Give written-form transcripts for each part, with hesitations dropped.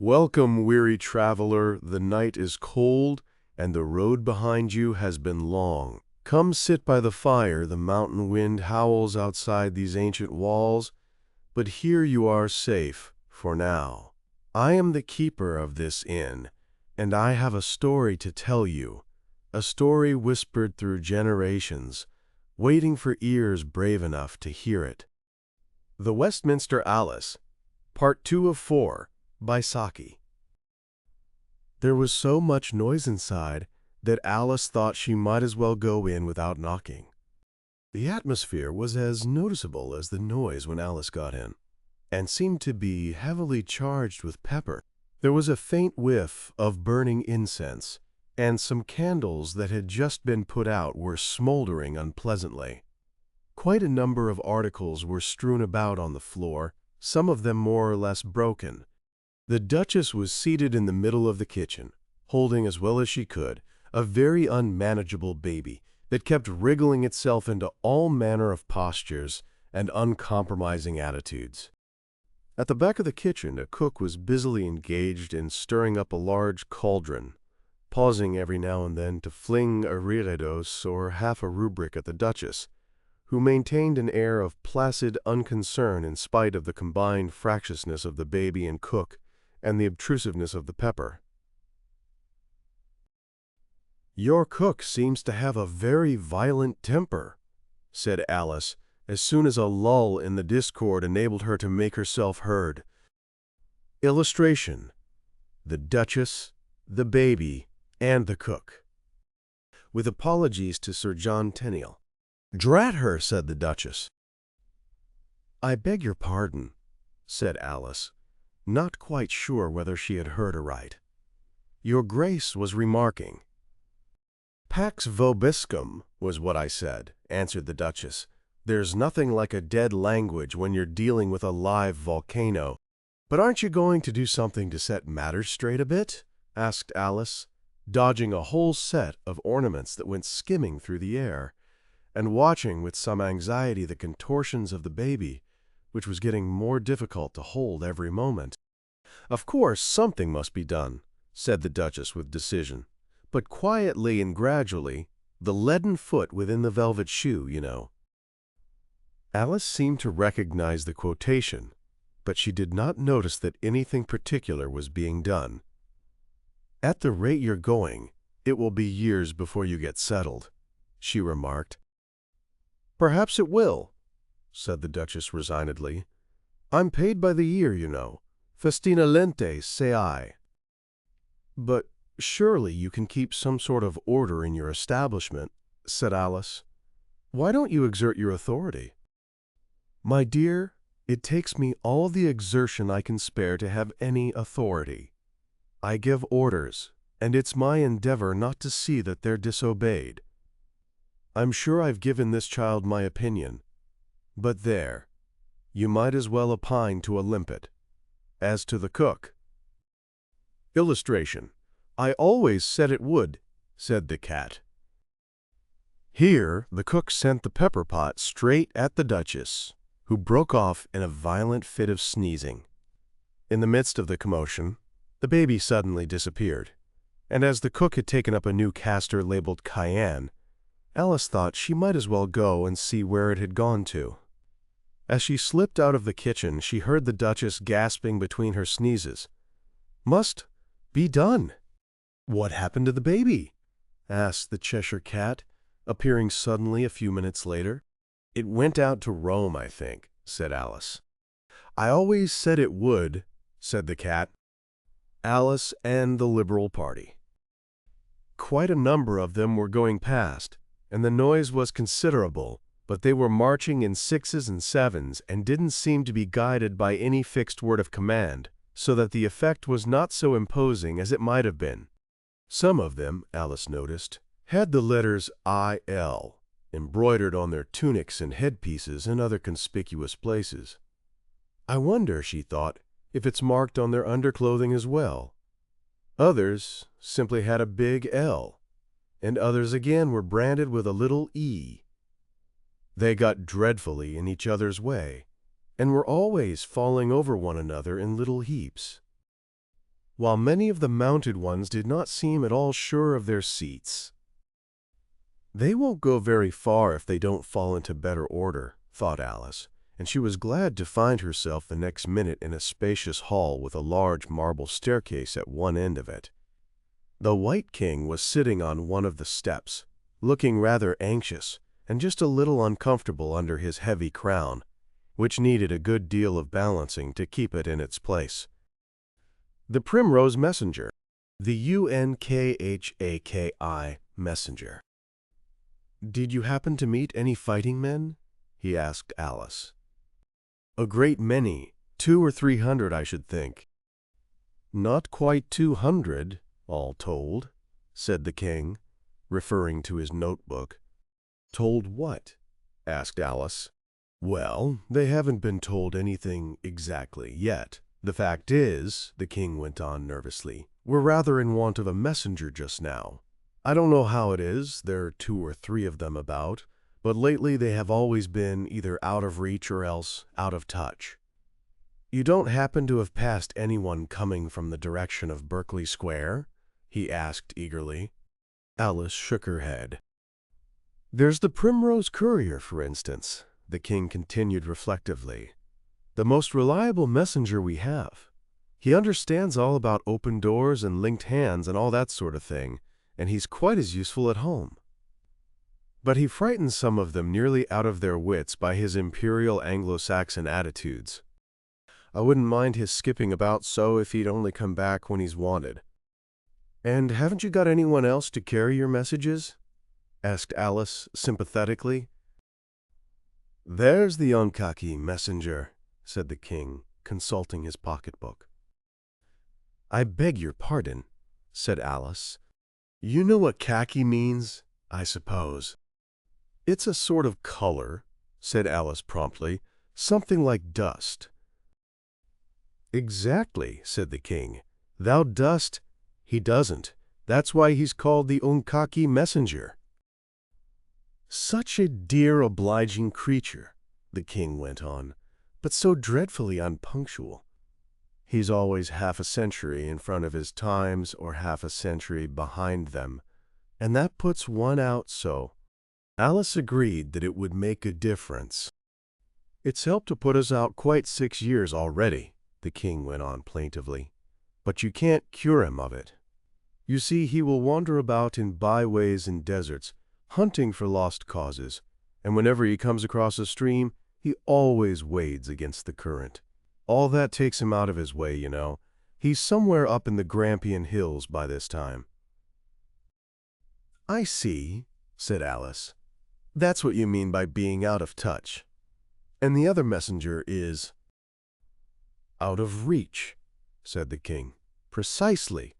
Welcome, weary traveler. The night is cold, and the road behind you has been long. Come sit by the fire. The mountain wind howls outside these ancient walls, but here you are safe, for now. I am the keeper of this inn, and I have a story to tell you, a story whispered through generations, waiting for ears brave enough to hear it. The Westminster Alice, Part 2 of 4, by Saki. There was so much noise inside that Alice thought she might as well go in without knocking. The atmosphere was as noticeable as the noise when Alice got in, and seemed to be heavily charged with pepper. There was a faint whiff of burning incense, and some candles that had just been put out were smoldering unpleasantly. Quite a number of articles were strewn about on the floor, some of them more or less broken. The Duchess was seated in the middle of the kitchen, holding as well as she could a very unmanageable baby that kept wriggling itself into all manner of postures and uncompromising attitudes. At the back of the kitchen, a cook was busily engaged in stirring up a large cauldron, pausing every now and then to fling a reredos or half a rubric at the Duchess, who maintained an air of placid unconcern in spite of the combined fractiousness of the baby and cook and the obtrusiveness of the pepper. "Your cook seems to have a very violent temper," said Alice, as soon as a lull in the discord enabled her to make herself heard. Illustration: the Duchess, the baby, and the cook. With apologies to Sir John Tenniel. "Drat her," said the Duchess. "I beg your pardon," said Alice, not quite sure whether she had heard aright. "Your Grace was remarking." "Pax vobiscum was what I said," answered the Duchess. "There's nothing like a dead language when you're dealing with a live volcano." "But aren't you going to do something to set matters straight a bit?" asked Alice, dodging a whole set of ornaments that went skimming through the air, and watching with some anxiety the contortions of the baby, which was getting more difficult to hold every moment. "Of course, something must be done," said the Duchess with decision, "but quietly and gradually, the leaden foot within the velvet shoe, you know." Alice seemed to recognize the quotation, but she did not notice that anything particular was being done. "At the rate you're going, it will be years before you get settled," she remarked. "Perhaps it will," said the Duchess resignedly. "I'm paid by the year, you know. Festina lente, say I." "But surely you can keep some sort of order in your establishment," said Alice. "Why don't you exert your authority?" "My dear, it takes me all the exertion I can spare to have any authority. I give orders, and it's my endeavor not to see that they're disobeyed. I'm sure I've given this child my opinion, but there, you might as well opine to a limpet. As to the cook—" Illustration: "I always said it would," said the cat. Here the cook sent the pepper pot straight at the Duchess, who broke off in a violent fit of sneezing. In the midst of the commotion, the baby suddenly disappeared, and as the cook had taken up a new castor labeled Cayenne, Alice thought she might as well go and see where it had gone to. As she slipped out of the kitchen, she heard the Duchess gasping between her sneezes. "Must be done." "What happened to the baby?" asked the Cheshire Cat, appearing suddenly a few minutes later. "It went out to Rome, I think," said Alice. "I always said it would," said the cat. Alice and the Liberal Party. Quite a number of them were going past, and the noise was considerable, but they were marching in sixes and sevens and didn't seem to be guided by any fixed word of command, so that the effect was not so imposing as it might have been. Some of them, Alice noticed, had the letters I.L. embroidered on their tunics and headpieces and other conspicuous places. "I wonder," she thought, "if it's marked on their underclothing as well." Others simply had a big L, and others again were branded with a little E. They got dreadfully in each other's way, and were always falling over one another in little heaps. while many of the mounted ones did not seem at all sure of their seats. They won't go very far if they don't fall into better order, thought Alice, and she was glad to find herself the next minute in a spacious hall with a large marble staircase at one end of it. The White King was sitting on one of the steps, looking rather anxious and just a little uncomfortable under his heavy crown, which needed a good deal of balancing to keep it in its place. The Primrose Messenger, the Unkhaki messenger. "Did you happen to meet any fighting men?" he asked Alice. "A great many, 200 or 300, I should think." "Not quite 200, all told," said the king, referring to his notebook. "Told what?" asked Alice. "Well, they haven't been told anything exactly yet. The fact is," the king went on nervously, "we're rather in want of a messenger just now. I don't know how it is, there are 2 or 3 of them about, but lately they have always been either out of reach or else out of touch." "You don't happen to have passed anyone coming from the direction of Berkeley Square?" he asked eagerly. Alice shook her head. "There's the Primrose Courier, for instance," the king continued reflectively. "The most reliable messenger we have. He understands all about open doors and linked hands and all that sort of thing, and he's quite as useful at home. But he frightens some of them nearly out of their wits by his imperial Anglo-Saxon attitudes. I wouldn't mind his skipping about so if he'd only come back when he's wanted." "And haven't you got anyone else to carry your messages?" asked Alice sympathetically. "There's the Unkhaki messenger," said the king, consulting his pocketbook. "I beg your pardon," said Alice. "You know what khaki means, I suppose?" "It's a sort of color," said Alice promptly, "something like dust." "Exactly," said the king. "Thou dost, he doesn't. That's why he's called the Unkhaki messenger." "Such a dear, obliging creature," the king went on, "but so dreadfully unpunctual. He's always half a century in front of his times or half a century behind them, and that puts one out so." Alice agreed that it would make a difference. "It's helped to put us out quite 6 years already," the king went on plaintively, "but you can't cure him of it. You see, he will wander about in byways and deserts, hunting for lost causes, and whenever he comes across a stream, he always wades against the current. All that takes him out of his way, you know. He's somewhere up in the Grampian Hills by this time." "I see," said Alice. "That's what you mean by being out of touch. And the other messenger is—" "Out of reach," said the king. "Precisely."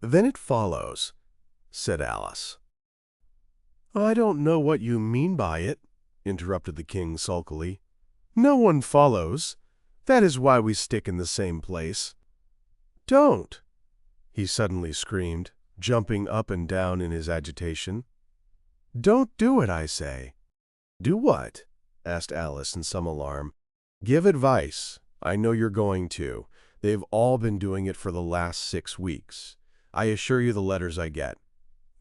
"Then it follows," said Alice. "I don't know what you mean by it," interrupted the king sulkily. "No one follows. That is why we stick in the same place." "Don't!" he suddenly screamed, jumping up and down in his agitation. "Don't do it, I say." "Do what?" asked Alice in some alarm. "Give advice. I know you're going to. They've all been doing it for the last 6 weeks. I assure you the letters I get."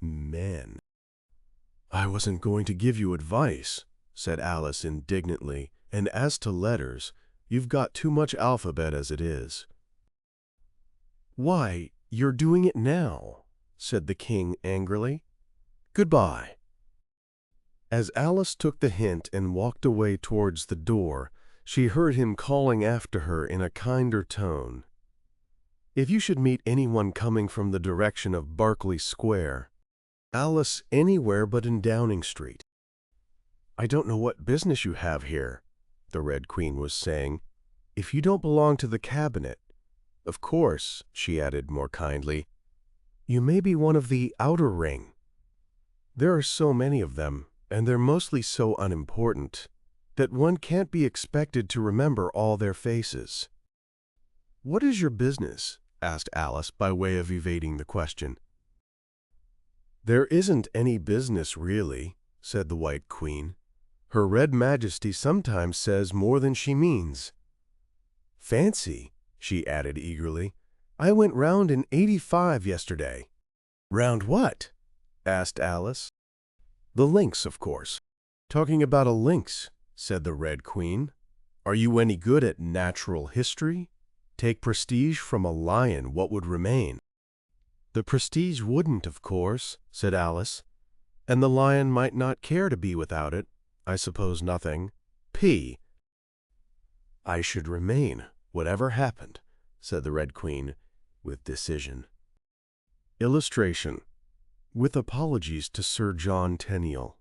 "Men." "I wasn't going to give you advice," said Alice indignantly, "and as to letters, you've got too much alphabet as it is." "Why, you're doing it now," said the king angrily. "Goodbye." As Alice took the hint and walked away towards the door, she heard him calling after her in a kinder tone. "If you should meet anyone coming from the direction of Berkeley Square, Alice, anywhere but in Downing Street." "I don't know what business you have here," the Red Queen was saying. "If you don't belong to the cabinet, of course," she added more kindly, "you may be one of the outer ring. There are so many of them, and they're mostly so unimportant, that one can't be expected to remember all their faces." "What is your business?" asked Alice by way of evading the question. "There isn't any business, really," said the White Queen. "Her Red Majesty sometimes says more than she means. Fancy," she added eagerly, I went round in 85 yesterday." "Round what?" asked Alice. "The lynx, of course." "Talking about a lynx," said the Red Queen. "Are you any good at natural history? Take prestige from a lion, what would remain?" "The prestige wouldn't, of course," said Alice. "And the lion might not care to be without it. I suppose nothing." "P." "I should remain, whatever happened," said the Red Queen, with decision. Illustration. With apologies to Sir John Tenniel.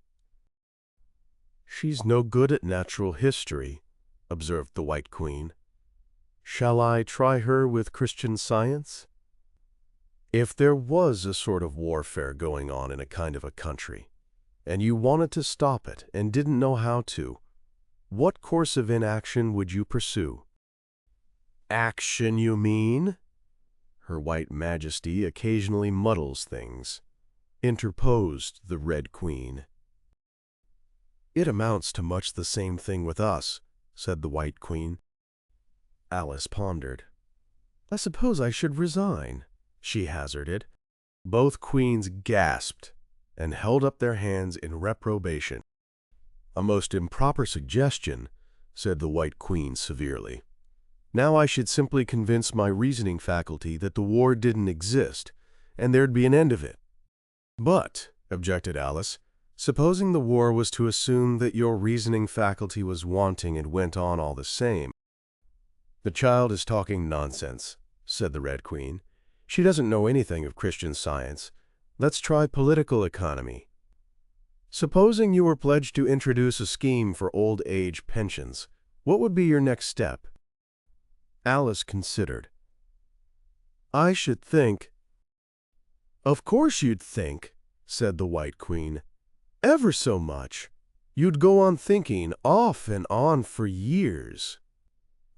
"She's no good at natural history," observed the White Queen. "Shall I try her with Christian Science? If there was a sort of warfare going on in a kind of a country, and you wanted to stop it and didn't know how to, what course of inaction would you pursue?" "Action, you mean?" "Her White Majesty occasionally muddles things," interposed the Red Queen. "It amounts to much the same thing with us," said the White Queen. Alice pondered. "I suppose I should resign," she hazarded. Both queens gasped and held up their hands in reprobation. "A most improper suggestion," said the White Queen severely. "Now I should simply convince my reasoning faculty that the war didn't exist, and there'd be an end of it." "But," objected Alice, "supposing the war was to assume that your reasoning faculty was wanting and went on all the same." "The child is talking nonsense," said the Red Queen. "She doesn't know anything of Christian Science. Let's try political economy. Supposing you were pledged to introduce a scheme for old age pensions, what would be your next step?" Alice considered. "I should think—" "Of course you'd think," said the White Queen. "Ever so much. You'd go on thinking off and on for years.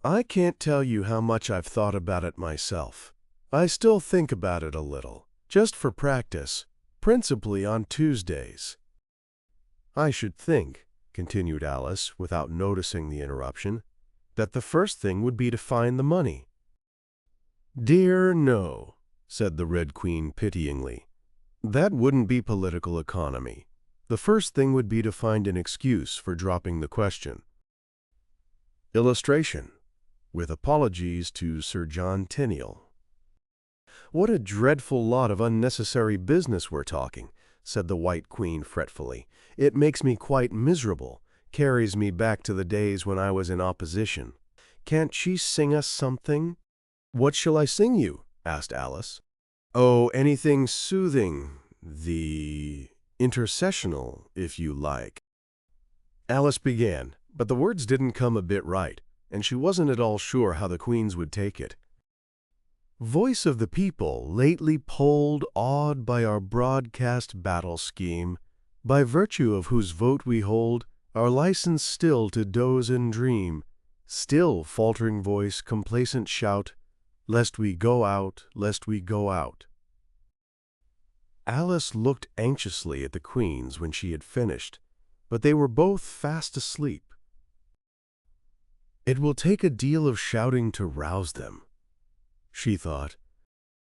I can't tell you how much I've thought about it myself. I still think about it a little, just for practice, principally on Tuesdays." "I should think," continued Alice, without noticing the interruption, "that the first thing would be to find the money." "Dear no," said the Red Queen pityingly. "That wouldn't be political economy. The first thing would be to find an excuse for dropping the question." Illustration. With apologies to Sir John Tenniel. "What a dreadful lot of unnecessary business we're talking," said the White Queen fretfully. "It makes me quite miserable, carries me back to the days when I was in opposition. Can't she sing us something?" "What shall I sing you?" asked Alice. "Oh, anything soothing, the intercessional, if you like." Alice began, but the words didn't come a bit right, and she wasn't at all sure how the queens would take it. "Voice of the people, lately polled, awed by our broadcast battle scheme, by virtue of whose vote we hold our license still to doze and dream, still faltering voice, complacent shout, lest we go out, lest we go out." Alice looked anxiously at the queens when she had finished, but they were both fast asleep. "It will take a deal of shouting to rouse them," she thought,